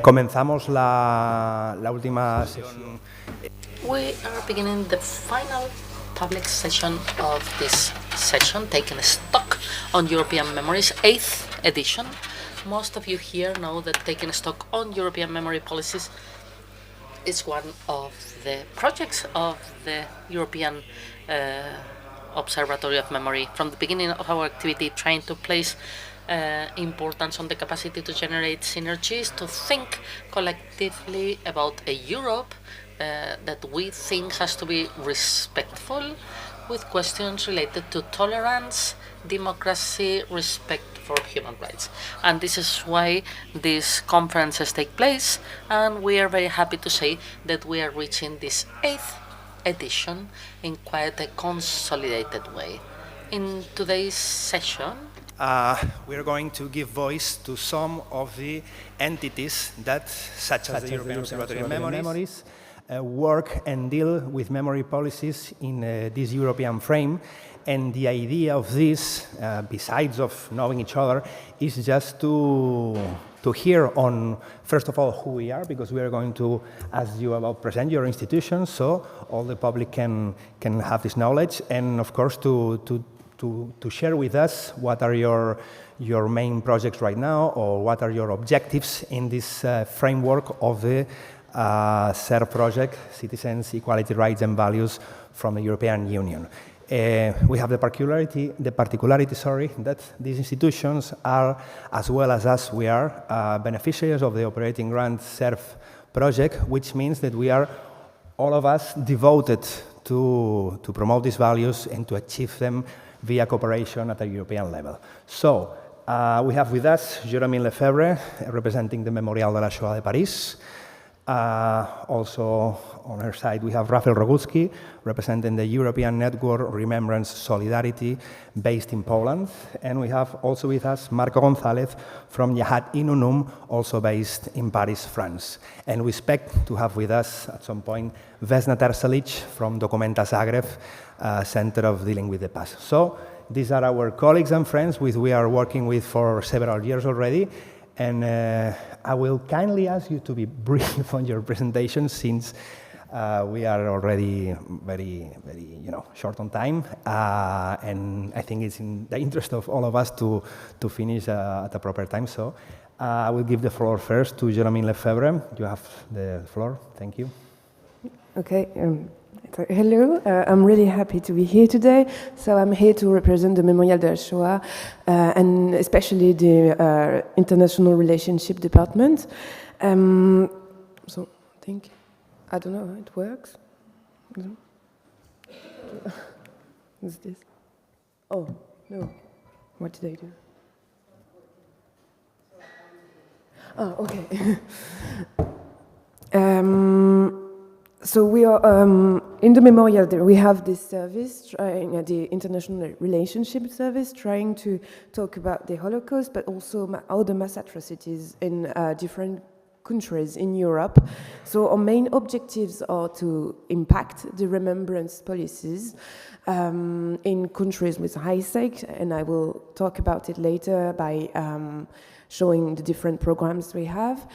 Comenzamos la última sesión. We are beginning the final public session of this session, taking stock on European Memories, 8th edition. Most of you here know that taking stock on European memory policies is one of the projects of the European Observatory of Memory. From the beginning of our activity, trying to place importance on the capacity to generate synergies, to think collectively about a Europe that we think has to be respectful, with questions related to tolerance, democracy, respect for human rights. And this is why these conferences take place, and we are very happy to say that we are reaching this 8th edition in quite a consolidated way. In today's session, we are going to give voice to some of the entities that, such as the European Observatory of Memories, work and deal with memory policies in this European frame. And the idea of this, besides of knowing each other, is just to hear on, first of all, who we are, because we are going to ask you about present your institutions, so all the public can have this knowledge, and of course to share with us what are your main projects right now, or what are your objectives in this framework of the CERV project, Citizens, Equality, Rights and Values from the European Union. We have the particularity, that these institutions are, as well as us, we are beneficiaries of the operating grant CERV project, which means that we are, all of us, devoted to promote these values and to achieve them via cooperation at a European level. So, we have with us Jéromine Lefèvre, representing the Mémorial de la Shoah de Paris. Also on her side, we have Rafał Rogulski, representing the European Network Remembrance Solidarity, based in Poland. And we have also with us Marco González from Yad Inunum, also based in Paris, France. And we expect to have with us at some point Vesna Tersalic from Documenta Zagreb, Center of Dealing with the Past. So these are our colleagues and friends with we are working with for several years already. And I will kindly ask you to be brief on your presentation, since we are already very, short on time. And I think it's in the interest of all of us to finish at a proper time. So I will give the floor first to Jéromine Lefèvre. You have the floor. Thank you. Okay. Hello, I'm really happy to be here today. So I'm here to represent the Mémorial de la Shoah and especially the International Relationship Department. So I don't know how it works. What's this? Oh, no. What did I do? Oh, okay. So we are in the Mémorial. We have this service, the International Relationship Service, trying to talk about the Holocaust, but also other mass atrocities in different countries in Europe. So our main objectives are to impact the remembrance policies in countries with high stakes, and I will talk about it later by showing the different programs we have.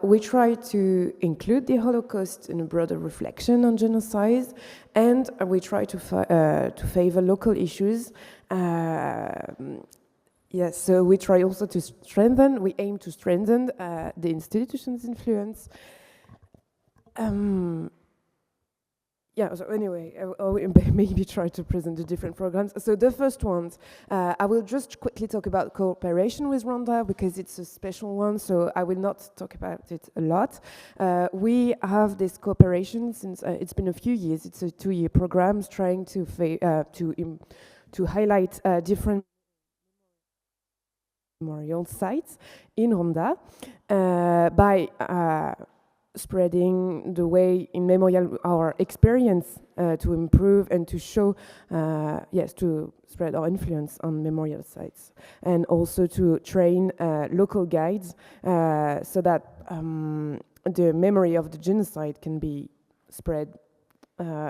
We try to include the Holocaust in a broader reflection on genocide, and we try to favor local issues. Yes, so we try also to we aim to strengthen the institution's influence. Yeah, so anyway, I will maybe try to present the different programs. So the first ones, I will just quickly talk about cooperation with Rwanda, because it's a special one, so I will not talk about it a lot. We have this cooperation since it's been a few years. It's a 2-year program trying to highlight different memorial sites in Rwanda by spreading the way in Mémorial our experience to improve and to show, to spread our influence on memorial sites, and also to train local guides so that the memory of the genocide can be spread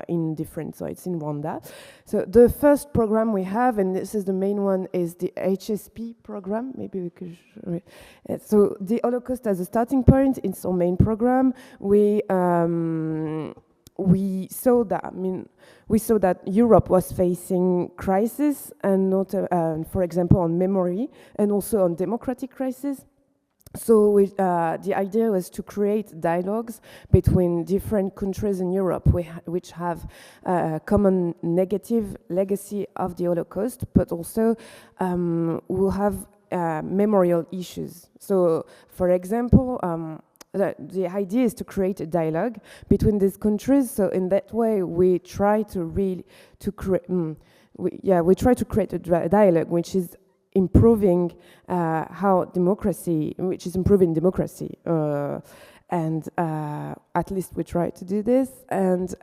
in different sites in Rwanda. So the first program we have, and this is the main one, is the HSP program. Maybe we could show it. So the Holocaust as a starting point, it's our main program. We saw that Europe was facing crisis, and not, for example, on memory, and also on democratic crisis. So the idea was to create dialogues between different countries in Europe which have a common negative legacy of the Holocaust, but also who have memorial issues. So, for example, the idea is to create a dialogue between these countries. So in that way, we try to create a dialogue which is improving democracy, and at least we try to do this. And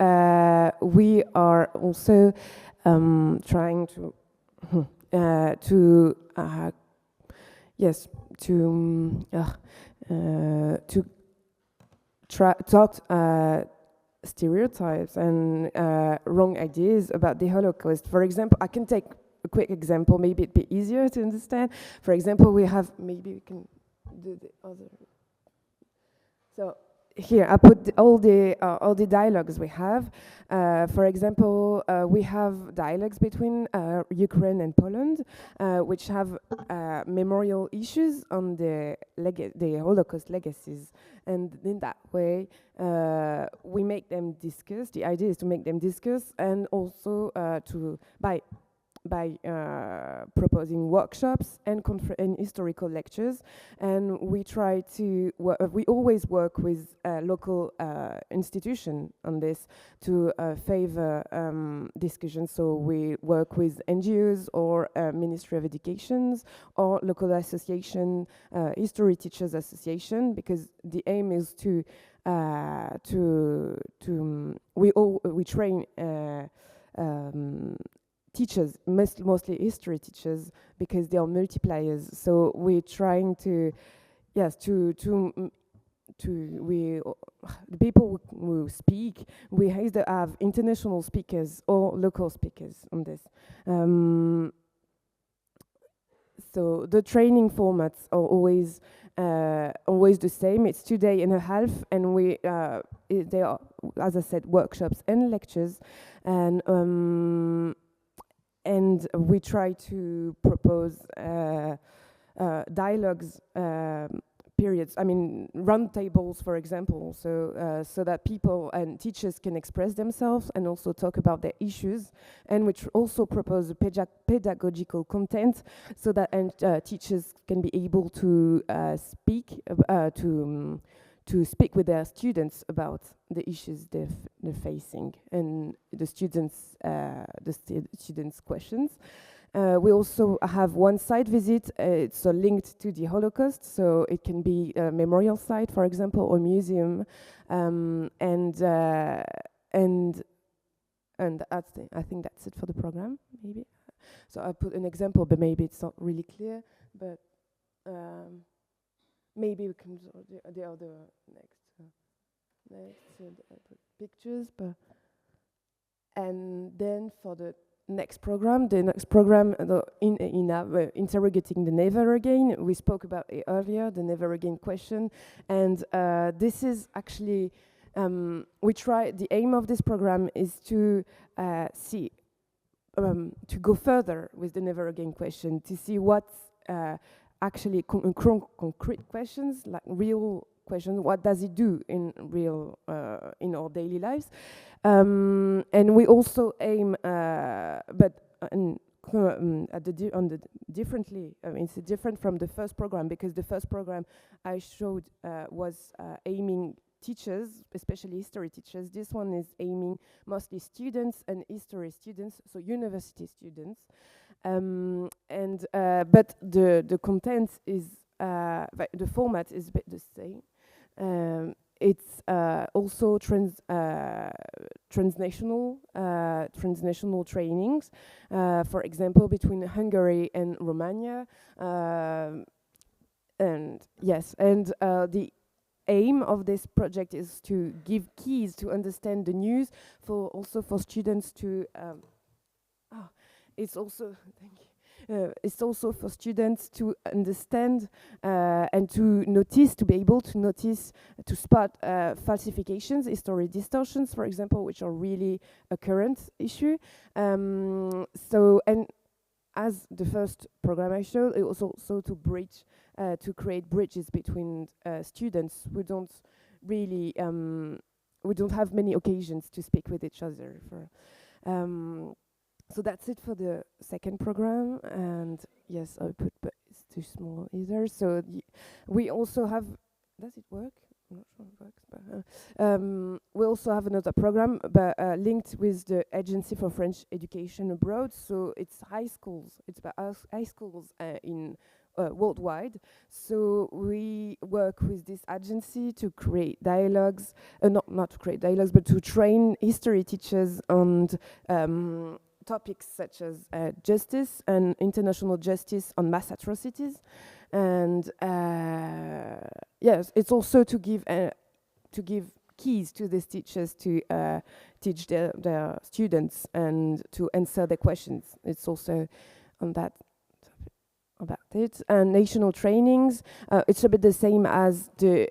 we are also trying to talk stereotypes and wrong ideas about the Holocaust. For example, I can take a quick example, maybe it'd be easier to understand. For example, maybe we can do the other. So here, I put all the dialogues we have. For example, we have dialogues between Ukraine and Poland, which have memorial issues on the Holocaust legacies. And in that way, we make them discuss. The idea is to make them discuss, and also by proposing workshops and historical lectures. And we try to we always work with local institutions on this to favor discussion. So we work with NGOs or Ministry of Education or local association, History Teachers Association, because the aim is we train teachers, mostly history teachers, because they are multipliers. So we're trying the people who speak, we either have international speakers or local speakers on this. So the training formats are always the same. It's 2.5 days, and they are, as I said, workshops and lectures, and we try to propose dialogues, periods. I mean, round tables, for example, so that people and teachers can express themselves and also talk about their issues, and which also propose a pedagogical content, so that teachers can be able to speak with their students about the issues they're facing, and the students' questions. We also have one site visit. It's linked to the Holocaust, so it can be a memorial site, for example, or museum, and I think that's it for the program. Maybe. So I put an example, but maybe it's not really clear. But maybe we can do the other next. Pictures, but and then for the next program, interrogating the never again. We spoke about it earlier, the never again question, and this is actually the aim of this program is to go further with the never again question, to see what's actually concrete questions, like real questions. What does it do in real in our daily lives? And we also aim, differently. I mean, it's different from the first program, because the first program I showed was aiming teachers, especially history teachers. This one is aiming mostly students and history students, so university students. But the content is, the format is a bit the same. It's also transnational trainings, for example, between Hungary and Romania. The aim of this project is to give keys to understand the news, also for students to. It's also thank you. It's also for students to understand and to notice, to be able to notice, to spot falsifications, history distortions, for example, which are really a current issue. And as the first program I showed, it was also to create bridges between students who don't really, we don't have many occasions to speak with each other. So that's it for the second program, and yes, I put, but it's too small either. So we also have, does it work? I'm not sure it works, but we also have another program, but linked with the Agency for French Education Abroad. So it's high schools. It's about high schools in worldwide. So we work with this agency to create dialogues, not to create dialogues, but to train history teachers on topics such as justice and international justice on mass atrocities, and yes, it's also to give keys to these teachers to teach their students and to answer their questions. It's also on that about it. And national trainings, it's a bit the same as the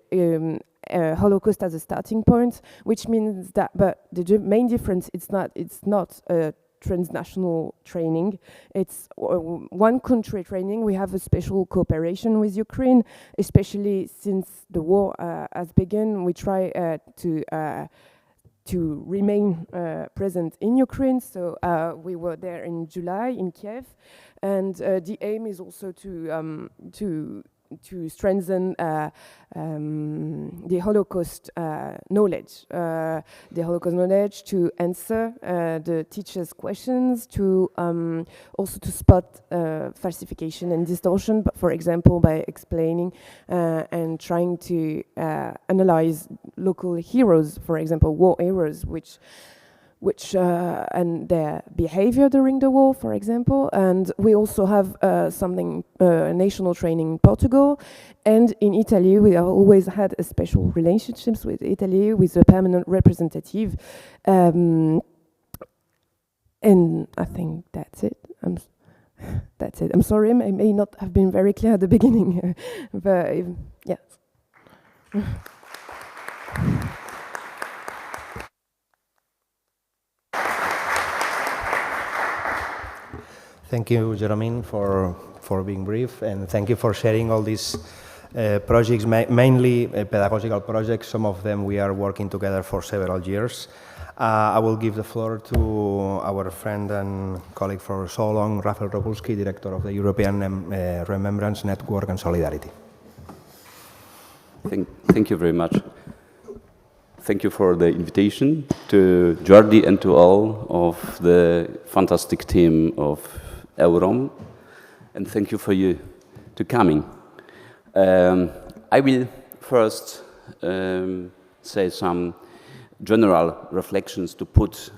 Holocaust as a starting point, which means that, but the main difference, it's not a transnational training. It's one country training. We have a special cooperation with Ukraine, especially since the war has begun. We try to remain present in Ukraine. So we were there in July in Kiev, and the aim is also to strengthen the Holocaust knowledge, to answer the teachers' questions, to also to spot falsification and distortion, but for example, by explaining and trying to analyze local heroes, for example, war heroes, which and their behavior during the war, for example. And we also have something national training in Portugal and in Italy. We have always had a special relationships with Italy, with a permanent representative. And I think that's it. That's it. I'm sorry, I may not have been very clear at the beginning, but yes. Thank you, Jéromine, for being brief, and thank you for sharing all these projects, mainly pedagogical projects. Some of them we are working together for several years. I will give the floor to our friend and colleague for so long, Rafał Robulski, Director of the European Remembrance Network and Solidarity. Thank you very much. Thank you for the invitation to Jordi and to all of the fantastic team of EUROM, and thank you for you to coming. I will first say some general reflections to put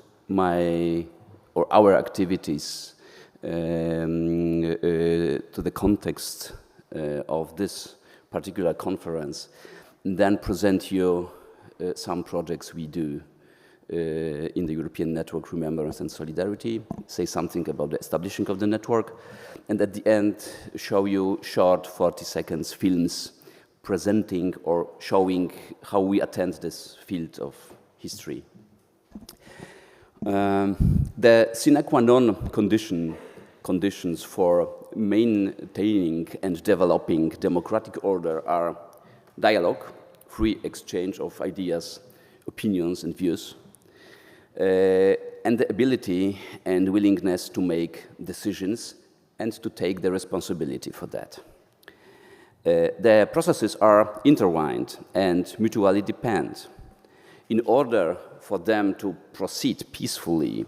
our activities to the context of this particular conference, and then present you some projects we do in the European Network Remembrance and Solidarity, say something about the establishing of the network, and at the end show you short 40 seconds films presenting or showing how we attend this field of history. The sine qua non conditions for maintaining and developing democratic order are dialogue, free exchange of ideas, opinions and views, and the ability and willingness to make decisions and to take the responsibility for that. The processes are intertwined and mutually depend. In order for them to proceed peacefully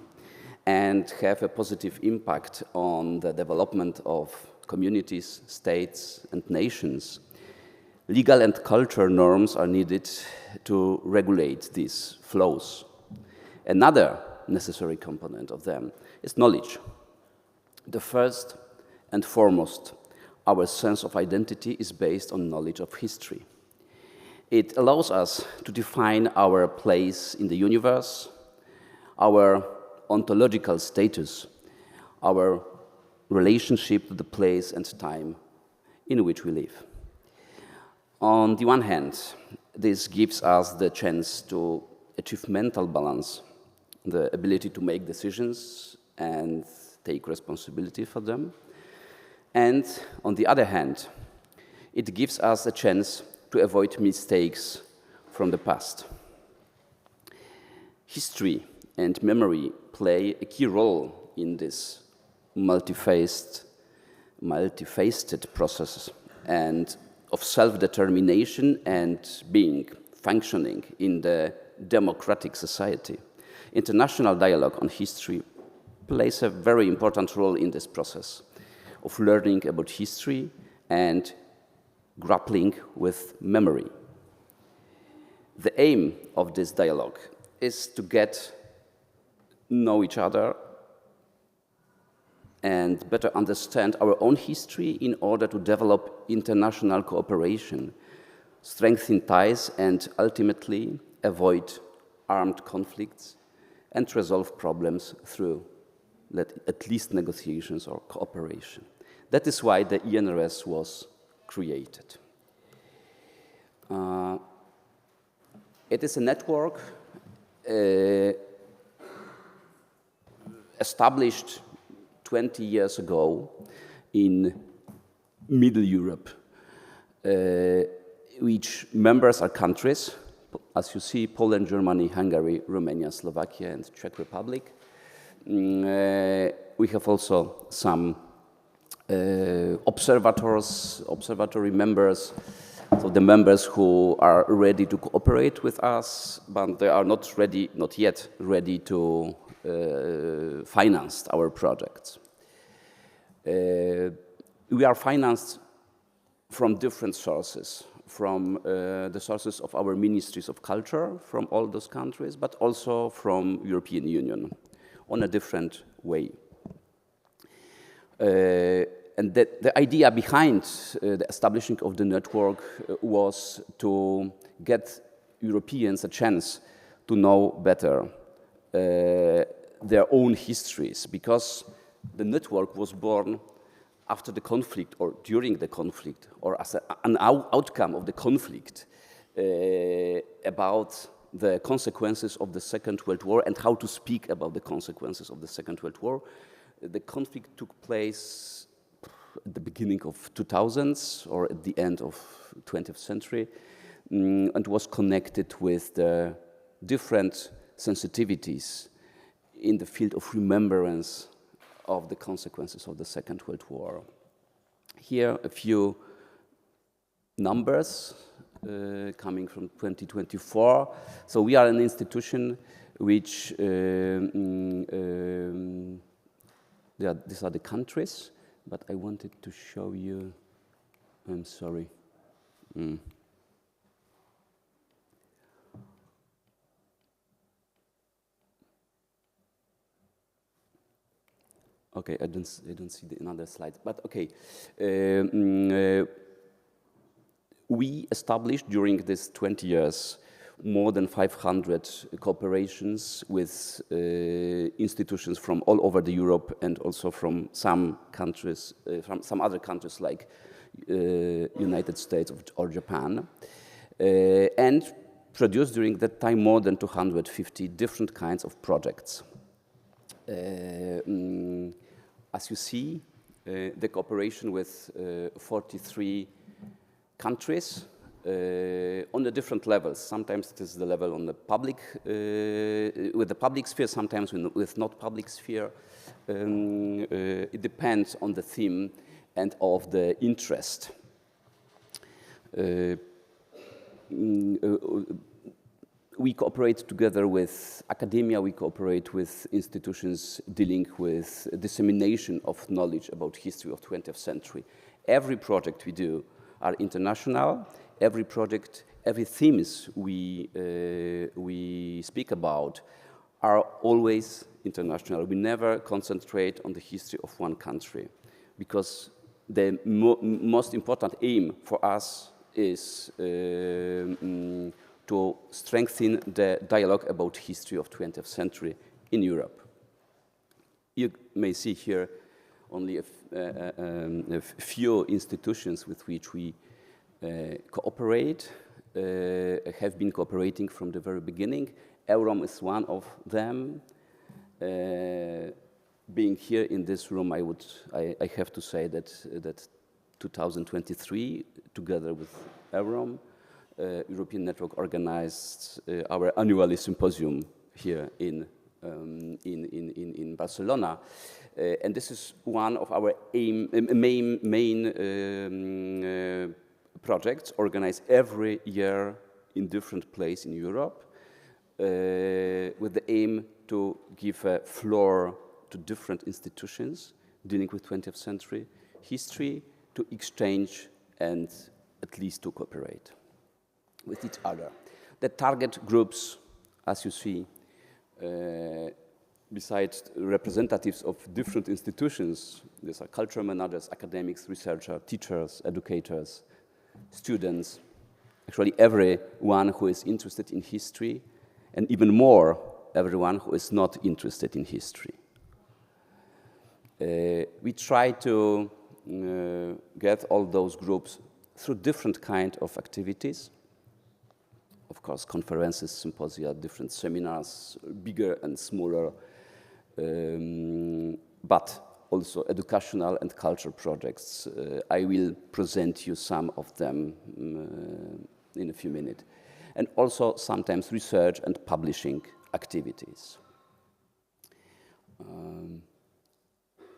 and have a positive impact on the development of communities, states, and nations, legal and cultural norms are needed to regulate these flows. Another necessary component of them is knowledge. The first and foremost, our sense of identity is based on knowledge of history. It allows us to define our place in the universe, our ontological status, our relationship to the place and time in which we live. On the one hand, this gives us the chance to achieve mental balance, the ability to make decisions and take responsibility for them. And on the other hand, it gives us a chance to avoid mistakes from the past. History and memory play a key role in this multifaceted process and of self-determination and being, functioning in the democratic society. International dialogue on history plays a very important role in this process of learning about history and grappling with memory. The aim of this dialogue is to get know each other and better understand our own history in order to develop international cooperation, strengthen ties, and ultimately avoid armed conflicts and resolve problems through at least negotiations or cooperation. That is why the INRS was created. It is a network established 20 years ago in Middle Europe, which members are countries, as you see, Poland, Germany, Hungary, Romania, Slovakia, and Czech Republic. We have also some observatory members, so the members who are ready to cooperate with us, but they are not yet ready to finance our projects. We are financed from different sources, from the sources of our ministries of culture from all those countries, but also from European Union on a different way. And the idea behind the establishing of the network was to get Europeans a chance to know better their own histories, because the network was born after the conflict or during the conflict or as an outcome of the conflict about the consequences of the Second World War and how to speak about the consequences of the Second World War. The conflict took place at the beginning of 2000s or at the end of 20th century and was connected with the different sensitivities in the field of remembrance of the consequences of the Second World War. Here a few numbers coming from 2024. So we are an institution which, these are the countries, but I wanted to show you, I'm sorry. Okay, I don't see another slide, but okay. We established during these 20 years more than 500 cooperations with institutions from all over the Europe and also from some countries, from some other countries like United States or Japan, and produced during that time more than 250 different kinds of projects. As you see, the cooperation with 43 countries on the different levels. Sometimes it is the level on the public, with the public sphere, sometimes with not public sphere. It depends on the theme and of the interest. We cooperate together with academia, we cooperate with institutions dealing with dissemination of knowledge about history of 20th century. Every project we do are international. Every project, every themes we speak about are always international. We never concentrate on the history of one country, because the most important aim for us is to strengthen the dialogue about history of 20th century in Europe. You may see here only a few institutions with which we cooperate, have been cooperating from the very beginning. EUROM is one of them. Being here in this room, I have to say that 2023, together with EUROM, European Network organized our annual symposium here in Barcelona. And this is one of our main projects organized every year in different places in Europe with the aim to give a floor to different institutions dealing with 20th century history, to exchange and at least to cooperate with each other. The target groups, as you see, besides representatives of different institutions, these are cultural managers, academics, researchers, teachers, educators, students, actually everyone who is interested in history, and even more, everyone who is not interested in history. We try to get all those groups through different kind of activities. Of course, conferences, symposia, different seminars, bigger and smaller, but also educational and cultural projects. I will present you some of them in a few minutes. And also sometimes research and publishing activities.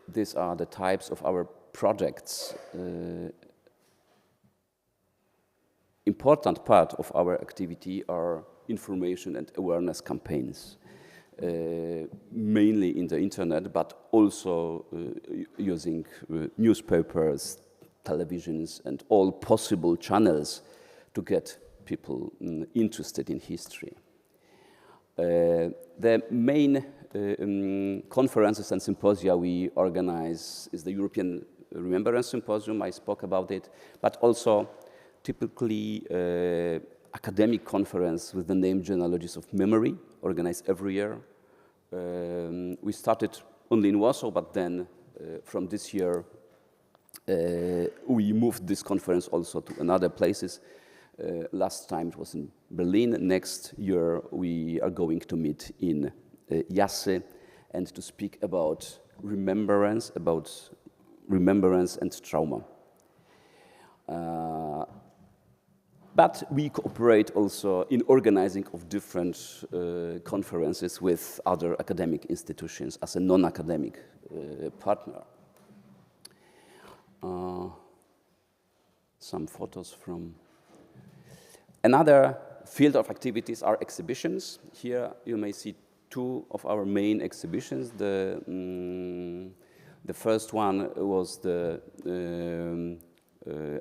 These are the types of our projects. Important part of our activity are information and awareness campaigns, mainly in the internet, but also using newspapers, televisions, and all possible channels to get people interested in history. The main conferences and symposia we organize is the European Remembrance Symposium, I spoke about it, but also typically academic conference with the name Genealogies of Memory, organized every year. We started only in Warsaw, but then from this year we moved this conference also to another places. Last time it was in Berlin. Next year we are going to meet in Jassy and to speak about remembrance and trauma. But we cooperate also in organizing of different conferences with other academic institutions as a non-academic partner. Some photos from another field of activities are exhibitions. Here you may see two of our main exhibitions. The first one was the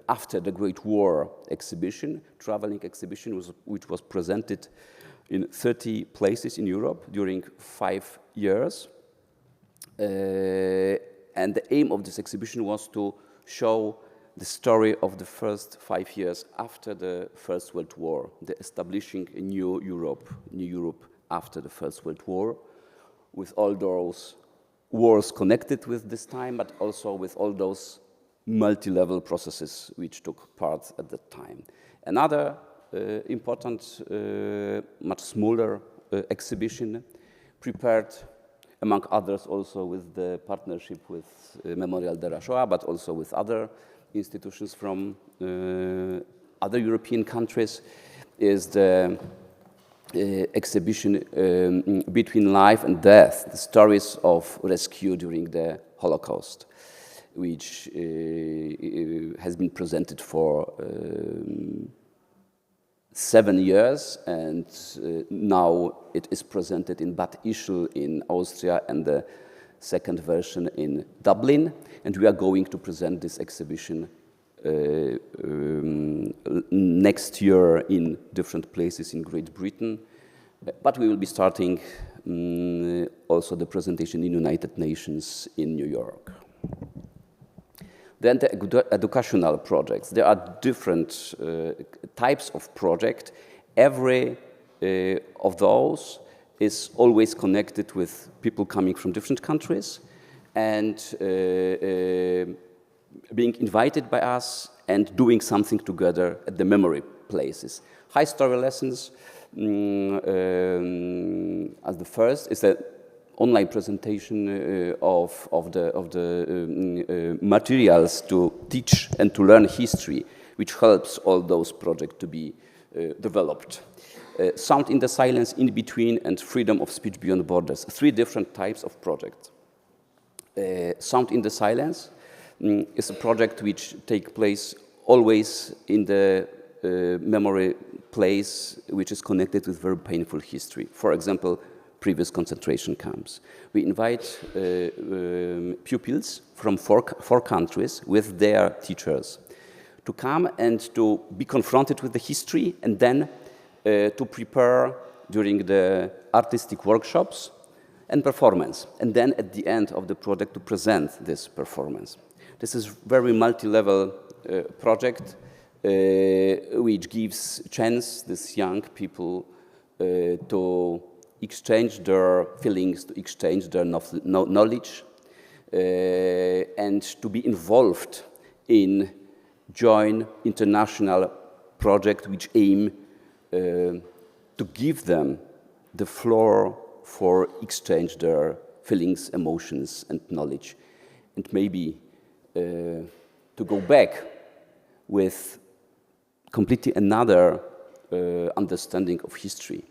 after the Great War exhibition, traveling exhibition, which was presented in 30 places in Europe during 5 years. And the aim of this exhibition was to show the story of the first 5 years after the First World War, the establishing a new Europe after the First World War, with all those wars connected with this time, but also with all those multi-level processes which took part at that time. Another important, much smaller exhibition, prepared among others also with the partnership with Mémorial de la Shoah, but also with other institutions from other European countries, is the exhibition Between Life and Death, the stories of rescue during the Holocaust, which has been presented for 7 years, and now it is presented in Bad Ischl in Austria and the second version in Dublin, and we are going to present this exhibition next year in different places in Great Britain, but we will be starting also the presentation in United Nations in New York. Then the educational projects. There are different types of project. Every of those is always connected with people coming from different countries and being invited by us and doing something together at the memory places. High story lessons, as the first, is an online presentation of the materials to teach and to learn history, which helps all those projects to be developed. Sound in the silence, in between, and freedom of speech beyond borders. 3 different types of projects. Sound in the silence is a project which takes place always in the memory place which is connected with very painful history. For example, previous concentration camps. We invite pupils from four countries with their teachers to come and to be confronted with the history and then to prepare during the artistic workshops and performance. And then at the end of the project to present this performance. This is very multi-level project which gives chance these young people to exchange their feelings, to exchange their knowledge, and to be involved in joint international project which aim to give them the floor for exchange their feelings, emotions, and knowledge, and maybe to go back with completely another understanding of history.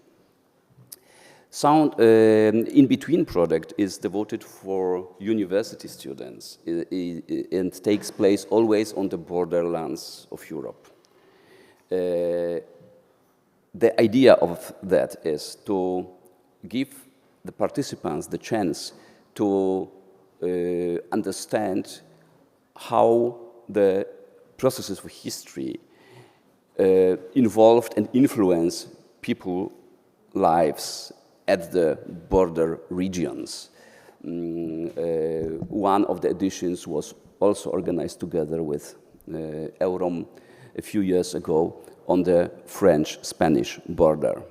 Sound in between project is devoted for university students and takes place always on the borderlands of Europe. The idea of that is to give the participants the chance to understand how the processes of history involved and influence people's lives at the border regions. One of the editions was also organized together with EUROM a few years ago on the French-Spanish border.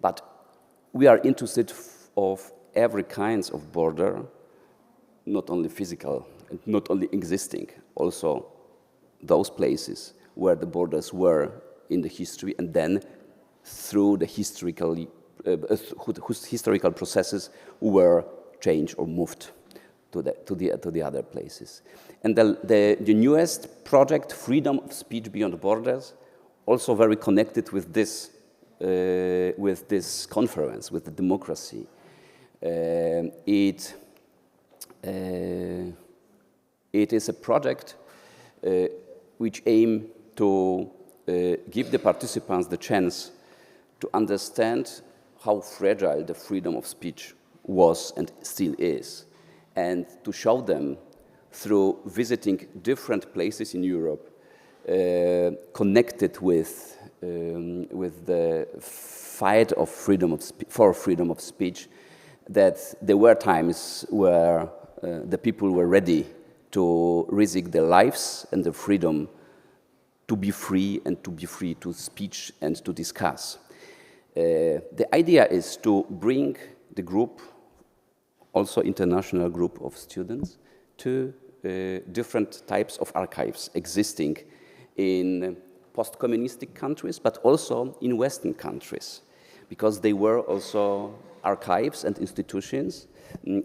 But we are interested of every kinds of border, not only physical, and not only existing, also those places where the borders were in the history, and then through the historical processes were changed or moved to the other places. And the newest project, Freedom of Speech Beyond Borders, also very connected with this conference, with the democracy. It is a project which aims to give the participants the chance to understand how fragile the freedom of speech was and still is, and to show them through visiting different places in Europe connected with the fight of for freedom of speech, that there were times where the people were ready to risk their lives and their freedom to be free and to be free to speech and to discuss. The idea is to bring the group, also international group of students, to different types of archives existing in post-communistic countries, but also in Western countries, because they were also archives and institutions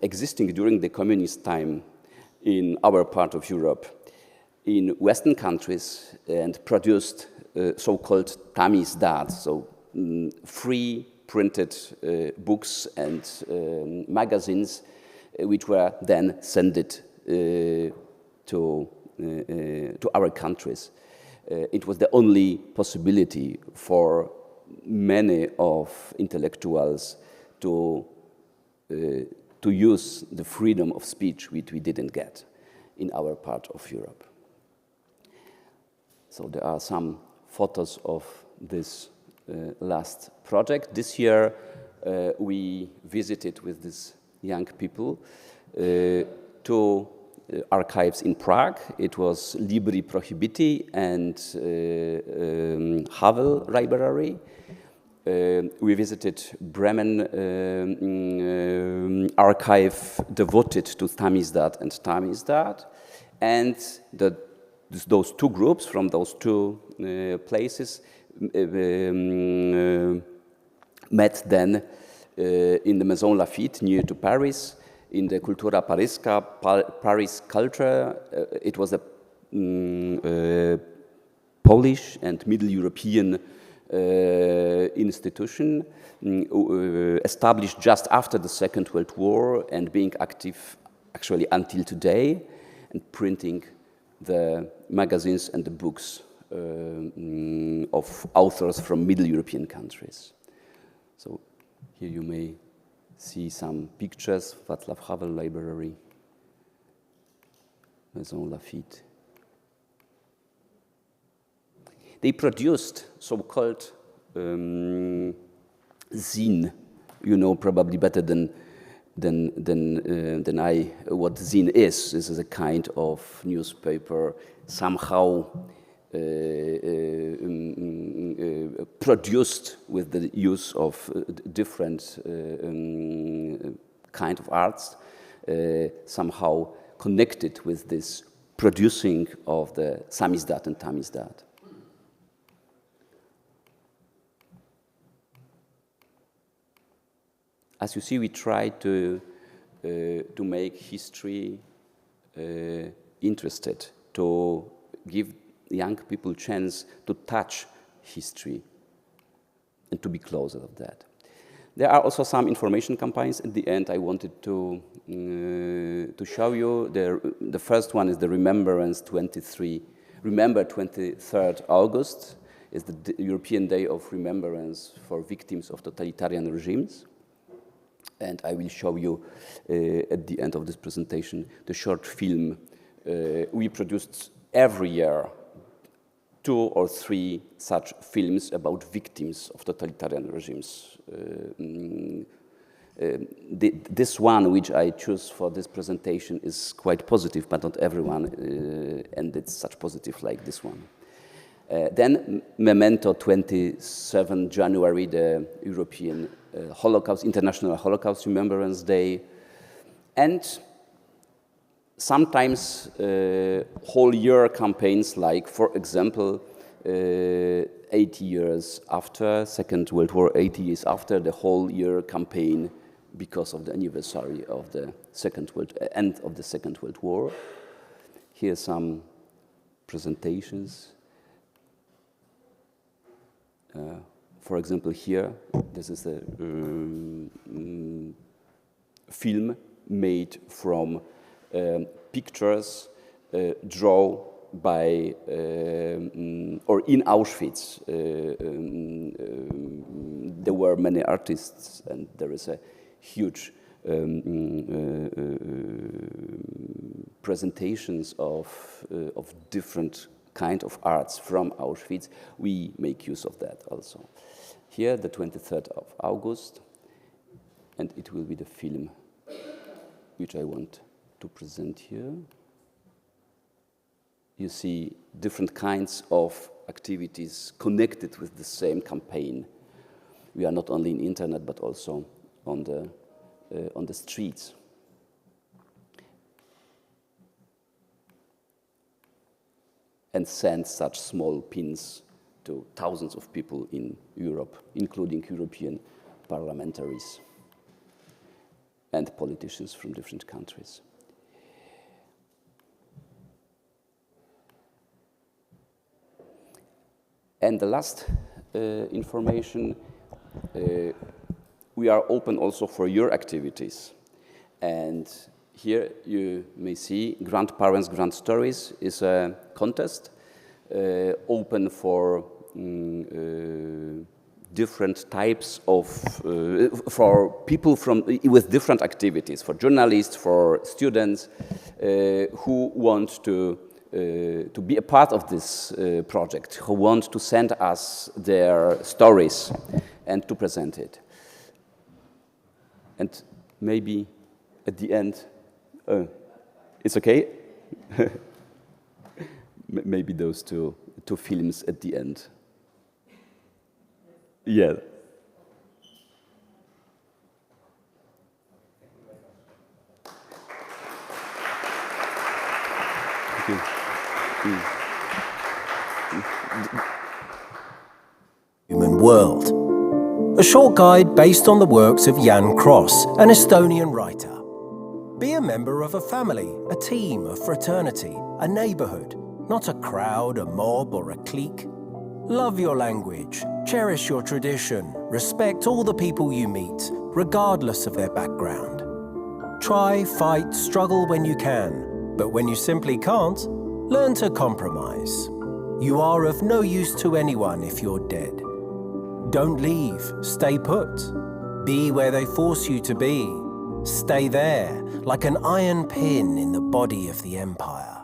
existing during the communist time in our part of Europe, in Western countries, and produced so-called tamizdat, so free printed books and magazines, which were then sent to our countries. It was the only possibility for many of intellectuals to use the freedom of speech which we didn't get in our part of Europe. So there are some photos of this last project. This year we visited with these young people to archives in Prague. It was Libri Prohibiti and Havel Library. We visited Bremen archive devoted to Tamizdat and Tamizdat. And those two groups from those two places met then in the Maison Lafitte near to Paris, in the Cultura Parisca, Paris Culture. It was a Polish and Middle European institution established just after the Second World War and being active actually until today, and printing the magazines and the books of authors from Middle European countries. So here you may see some pictures, Václav Havel Library, Maison Lafitte. They produced so-called zine. You know probably better than I what zine is. This is a kind of newspaper somehow produced with the use of different kind of arts, somehow connected with this producing of the samizdat and tamizdat. As you see, we try to make history interested, to give young people a chance to touch history and to be closer of that. There are also some information campaigns. At the end, I wanted to show you. The first one is the Remembrance 23rd August is the European Day of Remembrance for victims of totalitarian regimes. And I will show you at the end of this presentation the short film. We produced every year 2 or 3 such films about victims of totalitarian regimes. This one, which I choose for this presentation, is quite positive, but not everyone, and it's such positive like this one. Then Memento 27 January, the European Holocaust, International Holocaust Remembrance Day, and sometimes whole year campaigns like, for example, 80 years after Second World War, 80 years after, the whole year campaign because of the anniversary of the end of the Second World War. Here are some presentations. For example, here, this is a film made from pictures drawn by, or in Auschwitz. There were many artists, and there is a huge presentations of different kind of arts from Auschwitz. We make use of that also. Here, the 23rd of August, and it will be the film which I want to present here. You see different kinds of activities connected with the same campaign. We are not only in internet, but also on the streets. And send such small pins to thousands of people in Europe, including European parliamentaries and politicians from different countries. And the last information, we are open also for your activities. And here you may see Grandparents, Grand Stories is a contest open for different types of, for people with different activities, for journalists, for students who want to be a part of this project, who want to send us their stories and to present it. And maybe at the end, it's okay? Maybe those two films at the end. Yeah. Thank you. Human World. A short guide based on the works of Jan Kross, an Estonian writer. Be a member of a family, a team, a fraternity, a neighborhood, not a crowd, a mob, or a clique. Love your language, cherish your tradition, respect all the people you meet, regardless of their background. Try, fight, struggle when you can, but when you simply can't, learn to compromise. You are of no use to anyone if you're dead. Don't leave, stay put. Be where they force you to be. Stay there, like an iron pin in the body of the empire.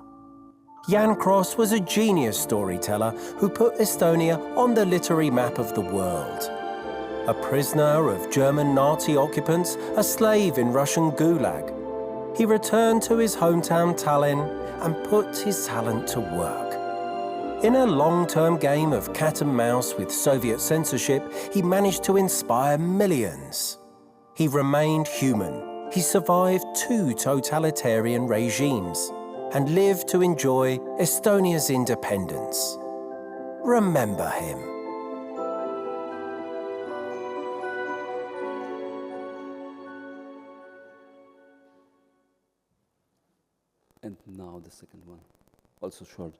Jan Kross was a genius storyteller who put Estonia on the literary map of the world. A prisoner of German Nazi occupants, a slave in Russian Gulag, he returned to his hometown Tallinn and put his talent to work. In a long-term game of cat and mouse with Soviet censorship, he managed to inspire millions. He remained human. He survived 2 totalitarian regimes and lived to enjoy Estonia's independence. Remember him. And now the second one, also short.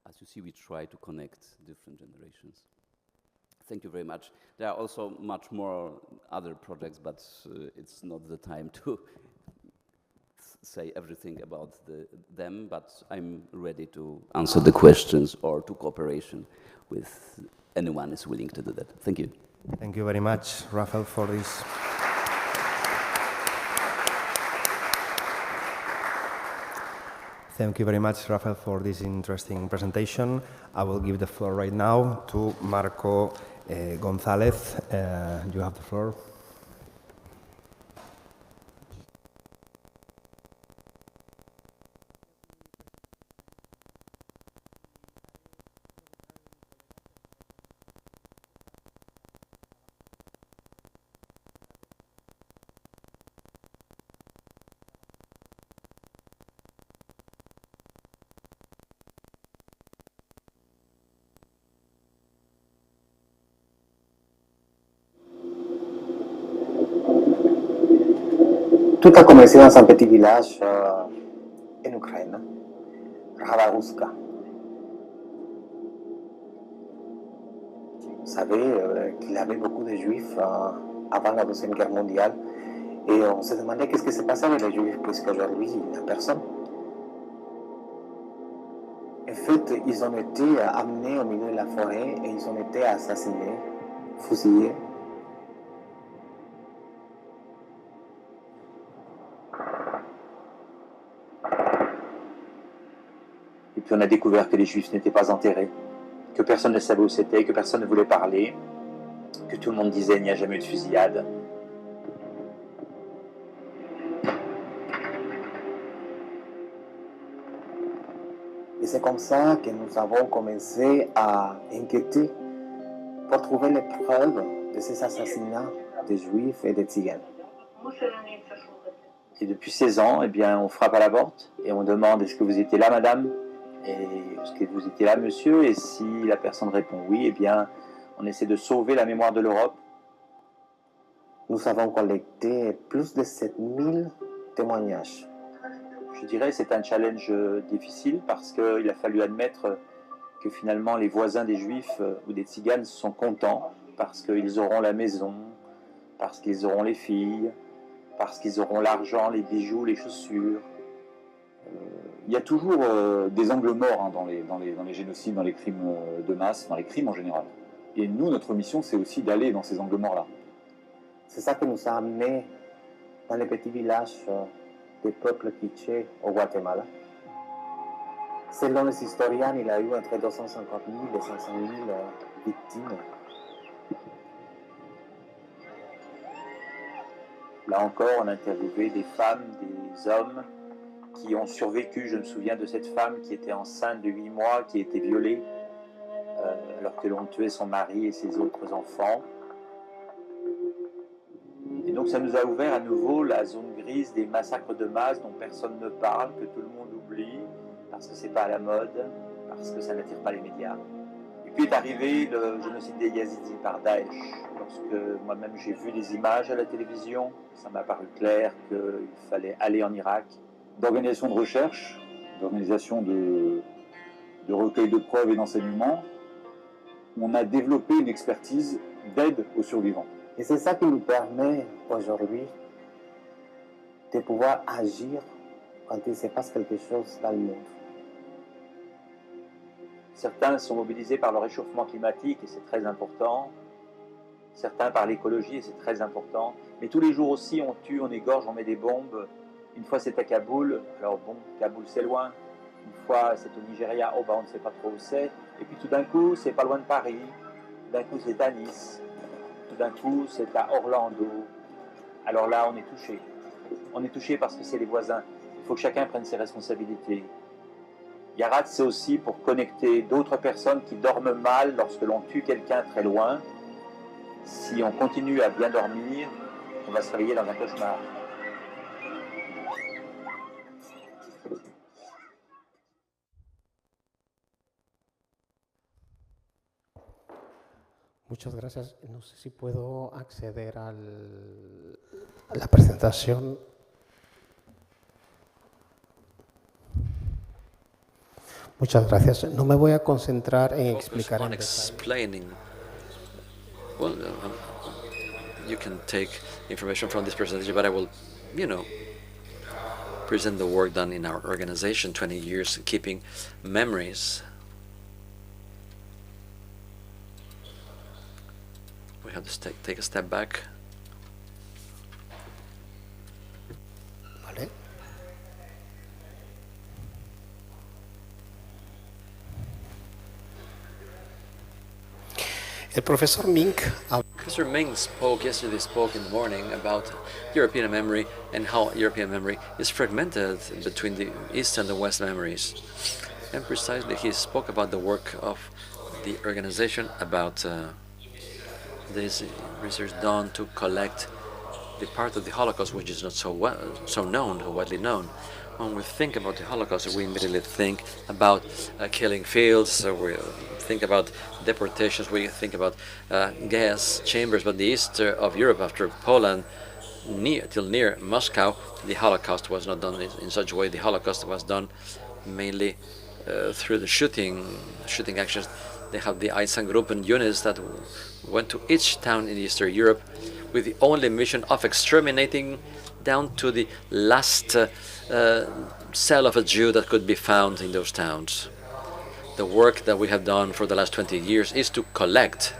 As you see, we try to connect different generations. Thank you very much. There are also much more other projects, but it's not the time to say everything about them, but I'm ready to answer the questions or to cooperation with anyone who is willing to do that. Thank you. Thank you very much, Rafael, for this. Thank you very much, Rafael, for this interesting presentation. I will give the floor right now to Marco González. You have the floor. Tout a commencé dans un petit village en Ukraine, Rwanda. Vous savez qu'il y avait beaucoup de juifs avant la Deuxième Guerre mondiale et on se demandait qu'est-ce qui s'est passé avec les juifs puisqu'aujourd'hui il n'y a personne. En fait, ils ont été amenés au milieu de la forêt et ils ont été assassinés, fusillés. Et puis on a découvert que les Juifs n'étaient pas enterrés, que personne ne savait où c'était, que personne ne voulait parler, que tout le monde disait il n'y a jamais eu de fusillade. Et c'est comme ça que nous avons commencé à enquêter pour trouver les preuves de ces assassinats des Juifs et des Tziganes. Et depuis 16 ans, eh bien, on frappe à la porte et on demande « Est-ce que vous étiez là, madame ?» et « Est-ce que vous étiez là, monsieur ?» Et si la personne répond « Oui », eh bien, on essaie de sauver la mémoire de l'Europe. Nous avons collecté plus de 7000 témoignages. Je dirais que c'est un challenge difficile parce qu'il a fallu admettre que finalement les voisins des Juifs ou des Tziganes sont contents parce qu'ils auront la maison, parce qu'ils auront les filles, parce qu'ils auront l'argent, les bijoux, les chaussures. Il y a toujours des angles morts hein, dans les génocides, dans les crimes de masse, dans les crimes en général. Et nous, notre mission, c'est aussi d'aller dans ces angles morts-là. C'est ça qui nous a amenés dans les petits villages des peuples quichés au Guatemala. Selon les historiens, il y a eu entre 250 000 et 500 000 victimes. Là encore, on a interviewé des femmes, des hommes qui ont survécu. Je me souviens de cette femme qui était enceinte de 8 mois, qui a été violée alors que l'on tuait son mari et ses autres enfants. Et donc ça nous a ouvert à nouveau la zone grise des massacres de masse dont personne ne parle, que tout le monde oublie, parce que c'est pas à la mode, parce que ça n'attire pas les médias. Et puis est arrivé le génocide des Yazidis par Daesh. Lorsque moi-même j'ai vu des images à la télévision, ça m'a paru clair qu'il fallait aller en Irak. D'organisation de recherche, d'organisation de recueil de preuves et d'enseignements, on a développé une expertise d'aide aux survivants. Et c'est ça qui nous permet aujourd'hui de pouvoir agir quand il se passe quelque chose dans le monde. Certains sont mobilisés par le réchauffement climatique et c'est très important. Certains par l'écologie et c'est très important. Mais tous les jours aussi, on tue, on égorge, on met des bombes. Une fois c'est à Kaboul, alors bon, Kaboul c'est loin. Une fois c'est au Nigeria, oh bah on ne sait pas trop où c'est. Et puis tout d'un coup, c'est pas loin de Paris. Tout d'un coup, c'est à Nice. Tout d'un coup, c'est à Orlando. Alors là, on est touché. On est touché parce que c'est les voisins. Il faut que chacun prenne ses responsabilités. Yarat, c'est aussi pour connecter d'autres personnes qui dorment mal lorsque l'on tue quelqu'un très loin. Si on continue à bien dormir, on va se réveiller dans un cauchemar. Muchas gracias. No sé si puedo acceder a la presentación. Muchas gracias. No me voy a concentrar en explicar en detalle. Well, you can take information from this presentation, but I will, present the work done in our organization, 20 years keeping memories. We have to take a step back. Vale. El profesor Mink. Professor Ming spoke in the morning about European memory and how European memory is fragmented between the East and the West memories. And precisely he spoke about the work of the organization, about this research done to collect the part of the Holocaust which is not so widely known. When we think about the Holocaust, we immediately think about killing fields, we think about deportations, we think about gas chambers, but the east of Europe, after Poland, till near Moscow, the Holocaust was not done in such a way. The Holocaust was done mainly through the shooting actions. They have the Einsatzgruppen units that went to each town in Eastern Europe with the only mission of exterminating down to the last cell of a Jew that could be found in those towns. The work that we have done for the last 20 years is to collect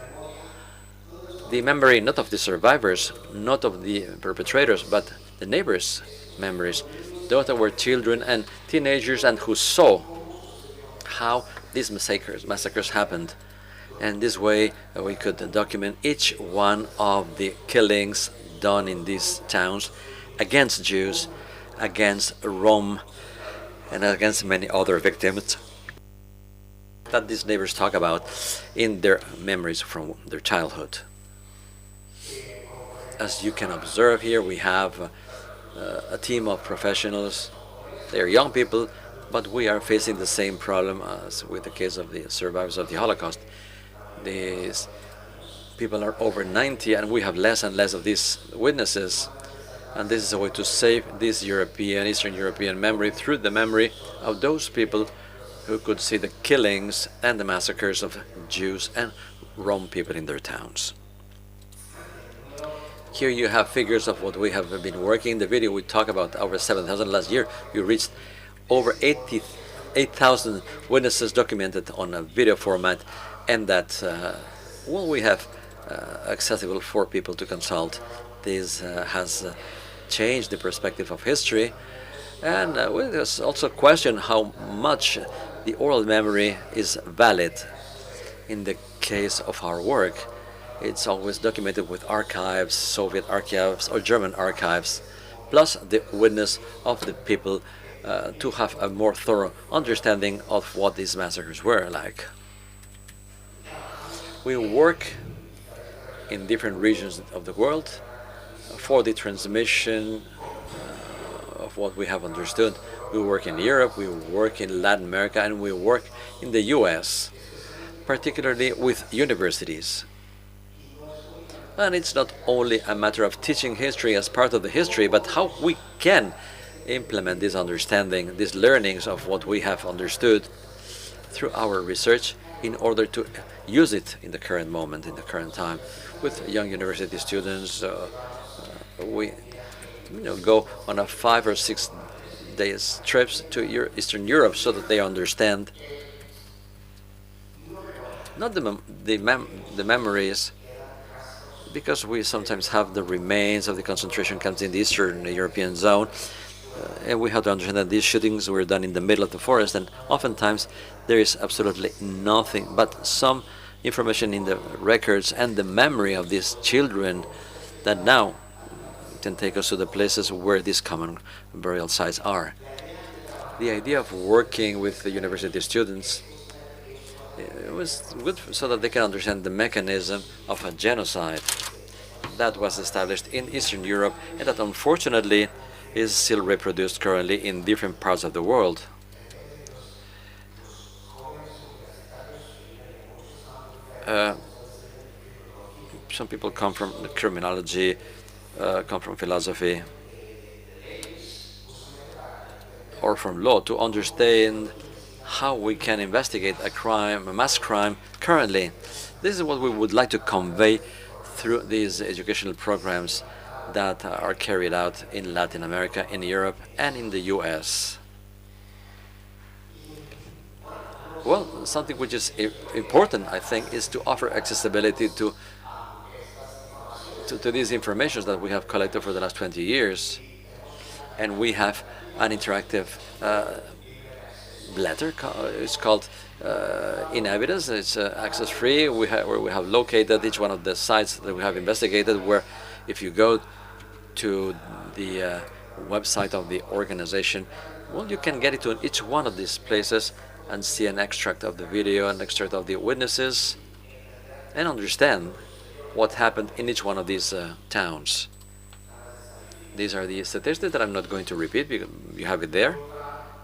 the memory not of the survivors, not of the perpetrators, but the neighbors' memories, those that were children and teenagers and who saw how these massacres happened. And this way we could document each one of the killings done in these towns against Jews, against Rome, and against many other victims that these neighbors talk about in their memories from their childhood. As you can observe here, we have a team of professionals. They are young people, but we are facing the same problem as with the case of the survivors of the Holocaust. These people are over 90, and we have less and less of these witnesses. And this is a way to save this European, Eastern European memory through the memory of those people who could see the killings and the massacres of Jews and Rome people in their towns. Here you have figures of what we have been working. In the video we talk about over 7,000. Last year we reached over 8,000 witnesses documented on a video format, and that well, we have accessible for people to consult. This has changed the perspective of history, and there's also a question how much the oral memory is valid. In the case of our work, it's always documented with archives, Soviet archives or German archives, plus the witness of the people to have a more thorough understanding of what these massacres were like. We work in different regions of the world for the transmission of what we have understood. We work in Europe, we work in Latin America, and we work in the US, particularly with universities. And it's not only a matter of teaching history as part of the history, but how we can implement this understanding, these learnings of what we have understood through our research in order to use it in the current moment, in the current time. With young university students, we go on a 5 or 6 days trips to Eastern Europe so that they understand not the memories, because we sometimes have the remains of the concentration camps in the Eastern European zone, and we have to understand that these shootings were done in the middle of the forest, and oftentimes there is absolutely nothing but some information in the records and the memory of these children that now can take us to the places where these common burial sites are. The idea of working with the university students, it was good so that they can understand the mechanism of a genocide that was established in Eastern Europe and that unfortunately is still reproduced currently in different parts of the world. Some people come from criminology, come from philosophy, or from law to understand how we can investigate a crime, a mass crime currently. This is what we would like to convey through these educational programs that are carried out in Latin America, in Europe, and in the US. Well, something which is important, I think, is to offer accessibility to these informations that we have collected for the last 20 years. And we have an interactive letter. It's called In Evidence. It's access free. Where we have located each one of the sites that we have investigated, where if you go to the website of the organization, well, you can get into each one of these places and see an extract of the video, an extract of the witnesses, and understand what happened in each one of these towns. These are the statistics that I'm not going to repeat because you have it there.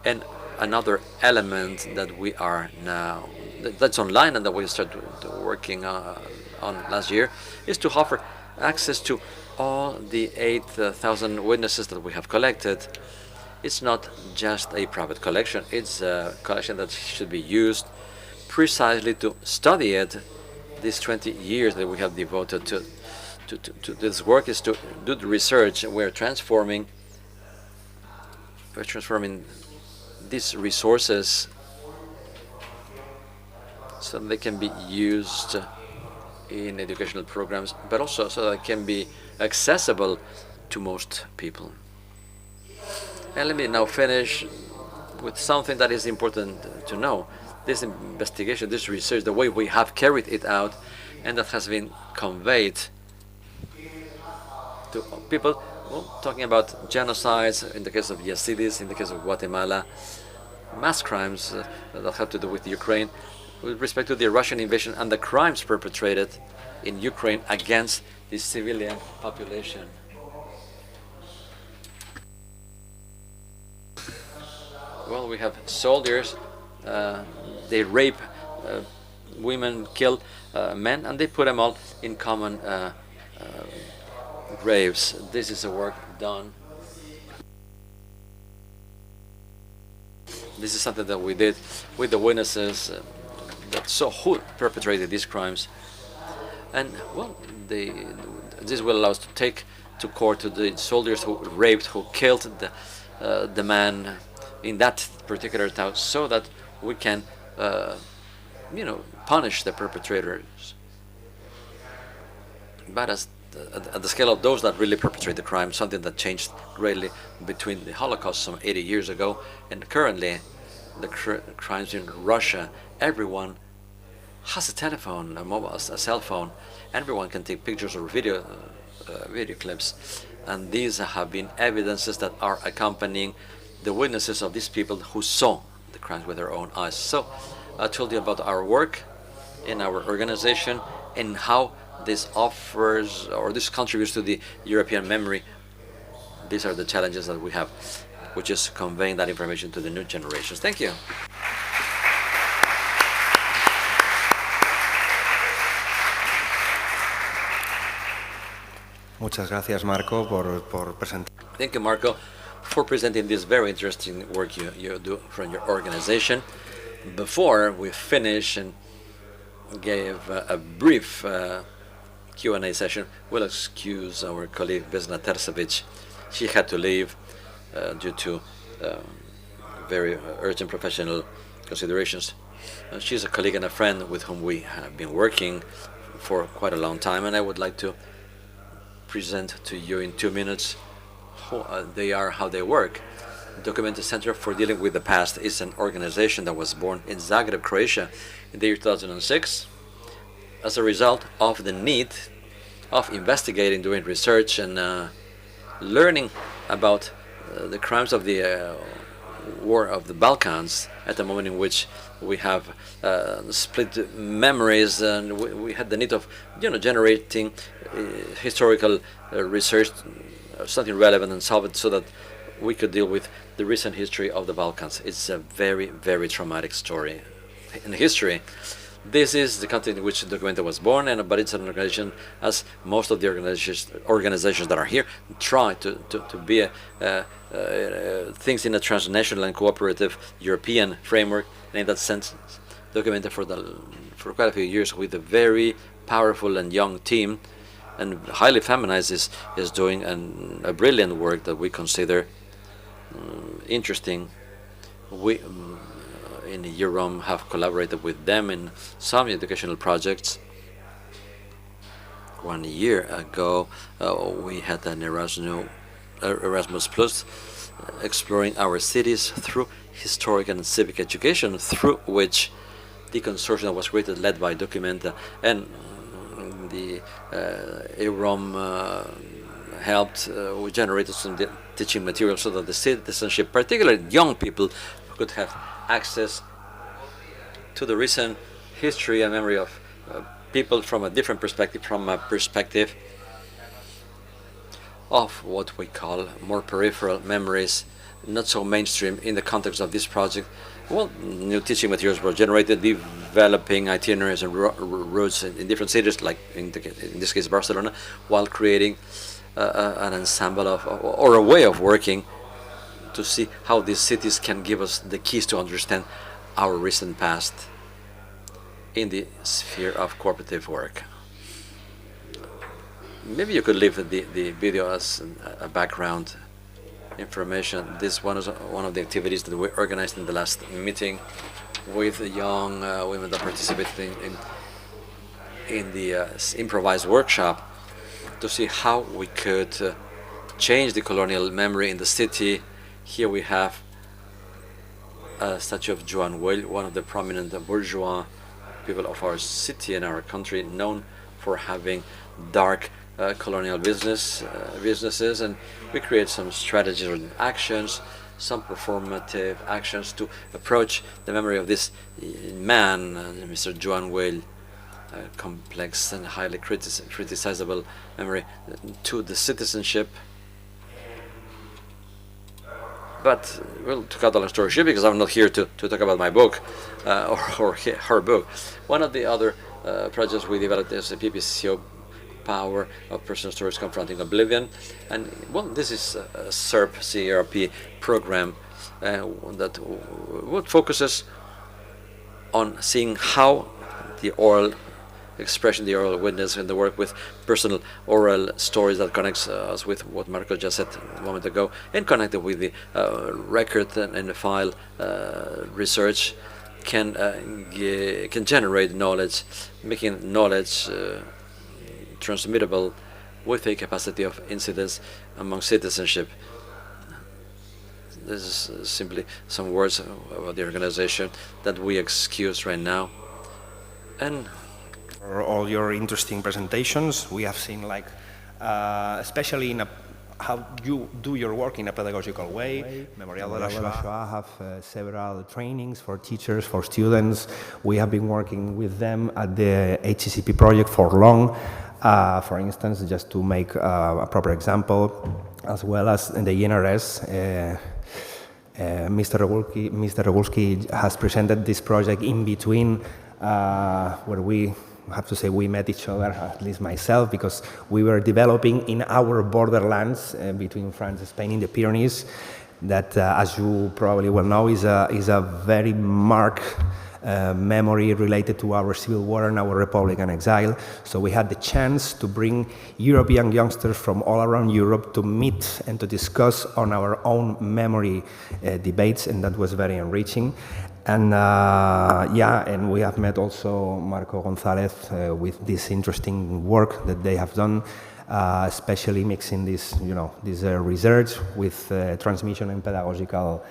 And another element that we are now, that's online and that we started working on last year, is to offer access to all the 8,000 witnesses that we have collected. It's not just a private collection, it's a collection that should be used precisely to study it. These 20 years that we have devoted to this work is to do the research. We're transforming these resources so that they can be used in educational programs, but also so that it can be accessible to most people. And let me now finish with something that is important to know. This investigation, this research, the way we have carried it out, and that has been conveyed to people, well, talking about genocides in the case of Yazidis, in the case of Guatemala, mass crimes that have to do with Ukraine, with respect to the Russian invasion and the crimes perpetrated in Ukraine against the civilian population. Well, we have soldiers, they rape women, kill men, and they put them all in common graves. This is a work done. This is something that we did with the witnesses that saw who perpetrated these crimes. And, well, this will allow us to take to court to the soldiers who raped, who killed the man in that particular town, so that we can, punish the perpetrators. But at the scale of those that really perpetrate the crime, something that changed greatly between the Holocaust some 80 years ago and currently, the crimes in Russia, everyone has a telephone, a cell phone. Everyone can take pictures or video clips, and these have been evidences that are accompanying the witnesses of these people who saw the crimes with their own eyes. So I told you about our work in our organization and how this offers or this contributes to the European memory. These are the challenges that we have, which is conveying that information to the new generations. Thank you. Muchas gracias, Marco, por presentar. Thank you, Marco, for presenting this very interesting work you do from your organization. Before we finish and gave a brief Q&A session, we'll excuse our colleague Vesna Tercevic. She had to leave due to very urgent professional considerations. She's a colleague and a friend with whom we have been working for quite a long time, and I would like to present to you in 2 minutes who they are, how they work. Documented Center for Dealing with the Past is an organization that was born in Zagreb, Croatia in the year 2006 as a result of the need of investigating, doing research and learning about the crimes of the war of the Balkans at the moment in which we have split memories, and we had the need of generating historical research, something relevant and solid, so that we could deal with the recent history of the Balkans. It's a very, very traumatic story in history. This is the country in which Documenta was born, but it's an organization, as most of the organizations that are here, try to be things in a transnational and cooperative European framework. And in that sense, Documenta for quite a few years with a very powerful and young team, and highly feminized, is doing a brilliant work that we consider interesting. We in EUROM have collaborated with them in some educational projects. 1 year ago, we had an Erasmus Plus exploring our cities through historic and civic education, through which the consortium was created, led by Documenta, and the EUROM helped. We generated some teaching material so that the citizenship, particularly young people, could have access to the recent history and memory of people from a different perspective, from a perspective of what we call more peripheral memories, not so mainstream in the context of this project. Well, new teaching materials were generated, developing itineraries and routes in different cities, like in this case Barcelona, while creating an ensemble or a way of working to see how these cities can give us the keys to understand our recent past in the sphere of cooperative work. Maybe you could leave the video as a background information. This one is one of the activities that we organized in the last meeting with young women that participated in the improvised workshop to see how we could change the colonial memory in the city. Here we have a statue of Joan Weil, one of the prominent bourgeois people of our city and our country, known for having dark colonial businesses, and we create some strategies and actions, some performative actions to approach the memory of this man, Mr. Joan Weil, a complex and highly criticizable memory, to the citizenship. But we'll cut the long story short, because I'm not here to talk about my book or her book. One of the other projects we developed is the PPCO Power of Personal Stories Confronting Oblivion. And well, this is a CERP program that focuses on seeing how the oral expression, the oral witness, and the work with personal oral stories that connects us with what Marco just said a moment ago, and connected with the record and file research can generate knowledge, making knowledge transmittable with a capacity of incidence among citizenship. This is simply some words about the organization that we excuse right now. And for all your interesting presentations, we have seen, like, especially in how you do your work in a pedagogical way. Mémorial de la Shoah have several trainings for teachers, for students. We have been working with them at the HCCP project for long. For instance, just to make a proper example, as well as in the INRS, Mr. Regulski has presented this project in between, where we have to say we met each other, at least myself, because we were developing in our borderlands between France and Spain in the Pyrenees, that, as you probably well know, is a very marked memory related to our civil war and our Republican exile. So we had the chance to bring European youngsters from all around Europe to meet and to discuss on our own memory debates, and that was very enriching. And and we have met also Marco González with this interesting work that they have done, especially mixing this, this research with transmission and pedagogical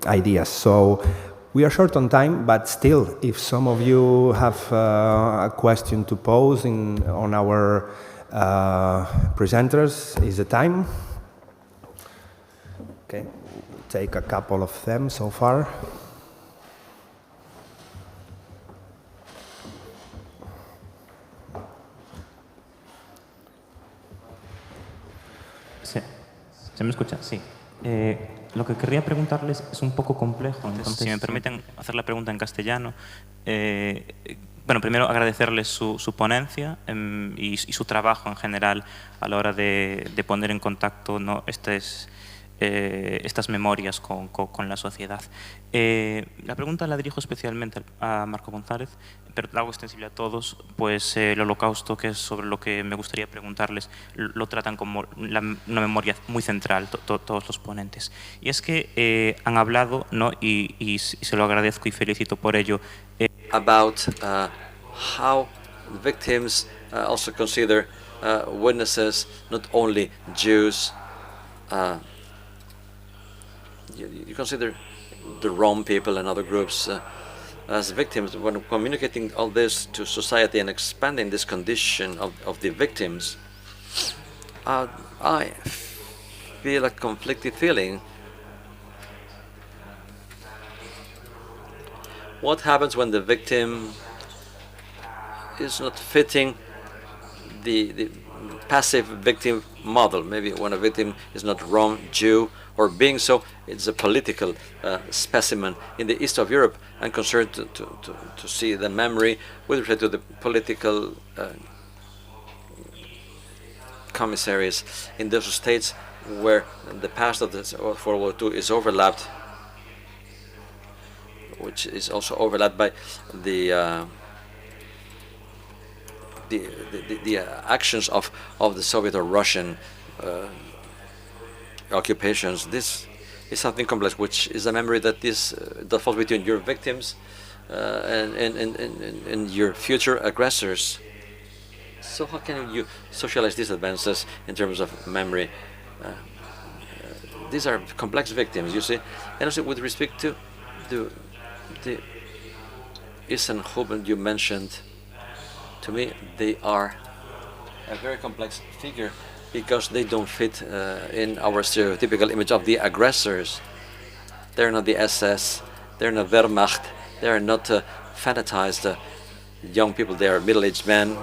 ideas. So we are short on time, but still, if some of you have a question to pose on our presenters, is the time. Okay, we'll take a couple of them so far. ¿Se me escucha? Sí. Lo que querría preguntarles es un poco complejo. Entonces, si me permiten hacer la pregunta en castellano. Bueno, primero agradecerles su ponencia y su trabajo en general a la hora de poner en contacto, ¿no?, estas memorias con la sociedad. La pregunta la dirijo especialmente a Marco González, pero la hago extensible a todos, pues el Holocausto, que es sobre lo que me gustaría preguntarles, lo tratan como una memoria muy central, todos los ponentes. Y es que han hablado, ¿no?, y se lo agradezco y felicito por ello, about how victims also consider witnesses, not only Jews. You consider the Rome people and other groups as victims. When communicating all this to society and expanding this condition of the victims, I feel a conflicted feeling. What happens when the victim is not fitting the passive victim model? Maybe when a victim is not Rome, Jew, or being so, it's a political specimen in the east of Europe, and concerned to see the memory with respect to the political commissaries in those states where the past of the World War II is overlapped, which is also overlapped by the actions of the Soviet or Russian occupations. This is something complex, which is a memory that falls between your victims and your future aggressors. So how can you socialize these advances in terms of memory? These are complex victims, you see. And also with respect to the Isenhuben you mentioned, to me they are a very complex figure, because they don't fit in our stereotypical image of the aggressors. They're not the SS, they're not Wehrmacht, they're not fanatized young people. They are middle-aged men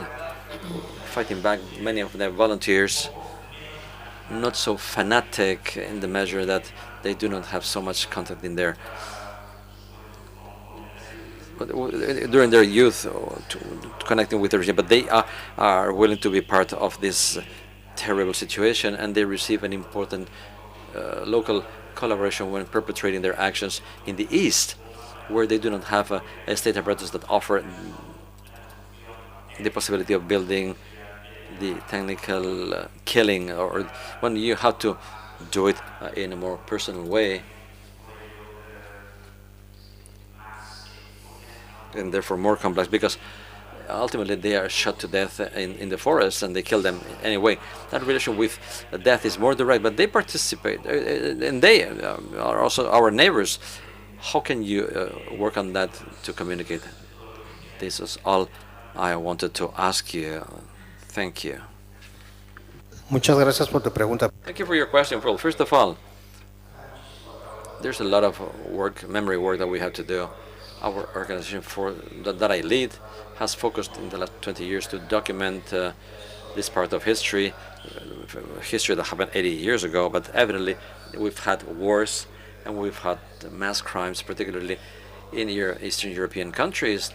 fighting back, many of them volunteers. not so fanatic in the measure that they do not have so much contact in there. During their youth, connecting with the regime, but they are willing to be part of this terrible situation, and they receive an important local collaboration when perpetrating their actions in the East, where they do not have a state apparatus that offer the possibility of building the technical killing, or when you have to do it in a more personal way, and therefore more complex, because ultimately they are shot to death in the forest and they kill them anyway. That relation with death is more direct, but they participate, and they are also our neighbors. How can you work on that to communicate? This is all I wanted to ask you. Thank you. Muchas gracias por tu pregunta. Thank you for your question. Well, first of all, there's a lot of work, memory work that we have to do. Our organization that I lead has focused in the last 20 years to document this part of history, history that happened 80 years ago, but evidently we've had wars and we've had mass crimes, particularly in Eastern European countries.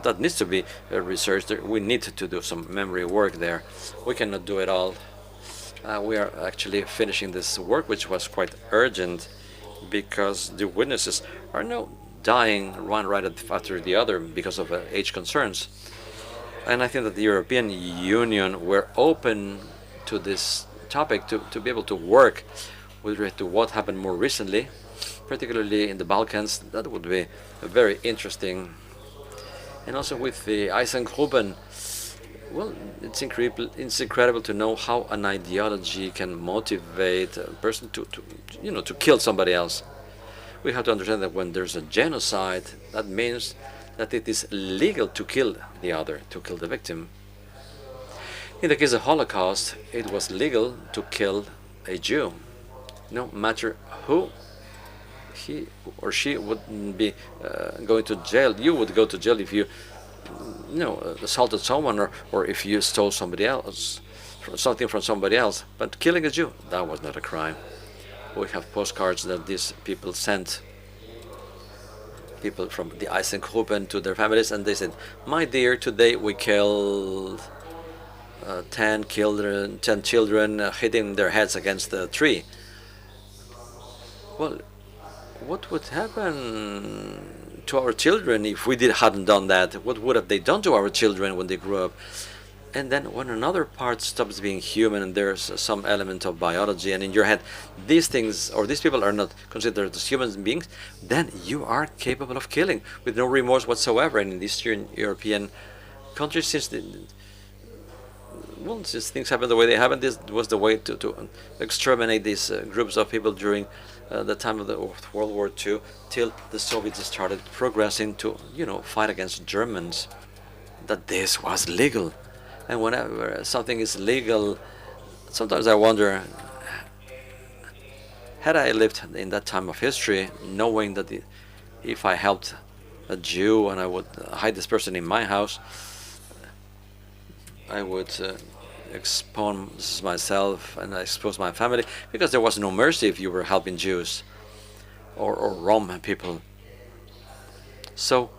That needs to be researched. We need to do some memory work there. We cannot do it all. We are actually finishing this work, which was quite urgent, because the witnesses are now dying one right after the other because of age concerns. And I think that the European Union were open to this topic to be able to work with respect to what happened more recently, particularly in the Balkans. That would be very interesting. And also with the Eisengruppen, well, it's incredible to know how an ideology can motivate a person to kill somebody else. We have to understand that when there's a genocide, that means that it is legal to kill the other, to kill the victim. In the case of Holocaust, it was legal to kill a Jew. No matter who he or she would be going to jail. You would go to jail if you assaulted someone, or if you stole somebody else, something from somebody else. But killing a Jew, that was not a crime. We have postcards that these people sent, people from the Eisengruppen, to their families, and they said, "My dear, today we killed 10 children hitting their heads against the tree." Well, what would happen to our children if we hadn't done that? What would have they done to our children when they grew up? And then when another part stops being human and there's some element of biology, and in your head these things or these people are not considered as human beings, then you are capable of killing with no remorse whatsoever. And in Eastern European countries, since things happen the way they happen, this was the way to exterminate these groups of people during the time of the World War II, till the Soviets started progressing to fight against Germans. That this was legal. And whenever something is legal, sometimes I wonder, had I lived in that time of history, knowing that if I helped a Jew and I would hide this person in my house, I would expose myself and I expose my family, because there was no mercy if you were helping Jews or Roma people. So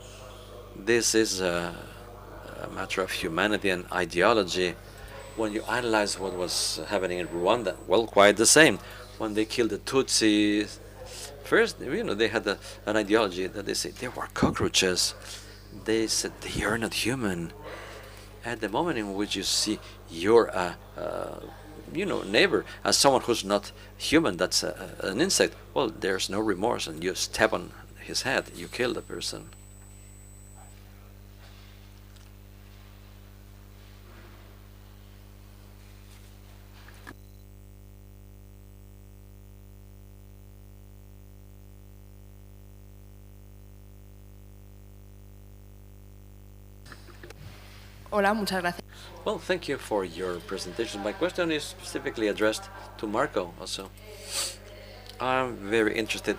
this is a matter of humanity and ideology. When you analyze what was happening in Rwanda, well, quite the same. When they killed the Tutsis, first, they had an ideology that they said they were cockroaches. They said they are not human. At the moment in which you see your neighbor as someone who's not human, that's an insect, well, there's no remorse, and you step on his head, you kill the person. Hola, muchas gracias. Well, thank you for your presentation. My question is specifically addressed to Marco also. I'm very interested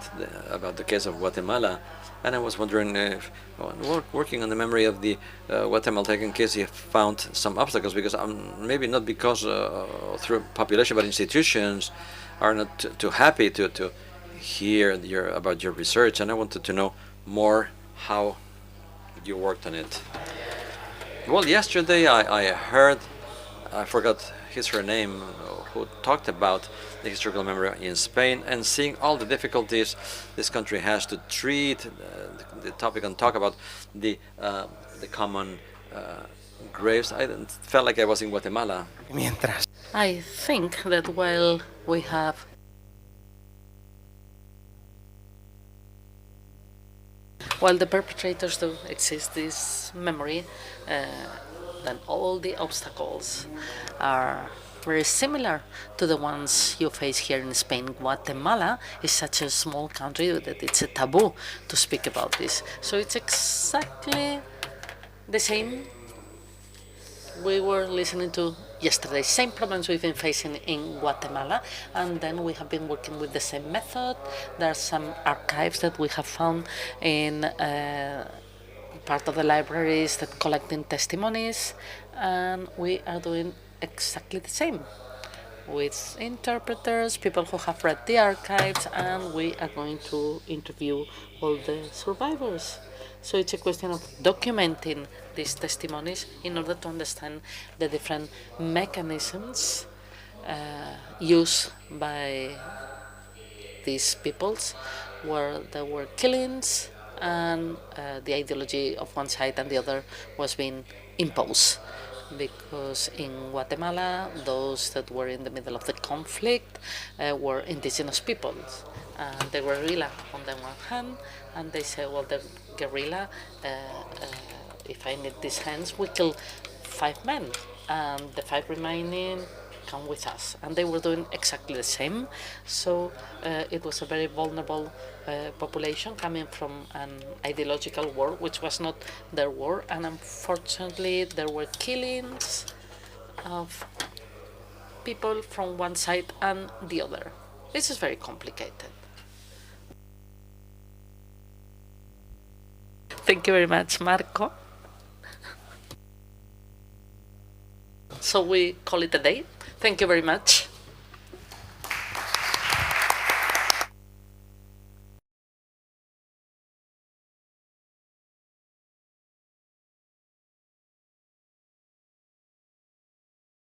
about the case of Guatemala. And I was wondering if, working on the memory of the Guatemaltecan case, you found some obstacles, because maybe not because through population, but institutions are not too happy to hear about your research, and I wanted to know more how you worked on it. Well, yesterday I heard, I forgot her name, who talked about the historical memory in Spain, and seeing all the difficulties this country has to treat the topic and talk about the common graves. I felt like I was in Guatemala. I think that while we have while the perpetrators do exist this memory, then all the obstacles are very similar to the ones you face here in Spain. Guatemala is such a small country that it's a taboo to speak about this. So it's exactly the same we were listening to yesterday. Same problems we've been facing in Guatemala, and then we have been working with the same method. There are some archives that we have found in part of the libraries that collecting testimonies, and we are doing exactly the same with interpreters, people who have read the archives, and we are going to interview all the survivors. So it's a question of documenting these testimonies in order to understand the different mechanisms used by these peoples, where there were killings and the ideology of one side and the other was being imposed. Because in Guatemala, those that were in the middle of the conflict were indigenous peoples. The guerrilla on the one hand, and they say, well, the guerrilla, if I need these hands, we kill 5 men, and the 5 remaining come with us. And they were doing exactly the same. So it was a very vulnerable population coming from an ideological war, which was not their war. And unfortunately, there were killings of people from one side and the other. This is very complicated. Thank you very much, Marco. So we call it a day. Thank you very much.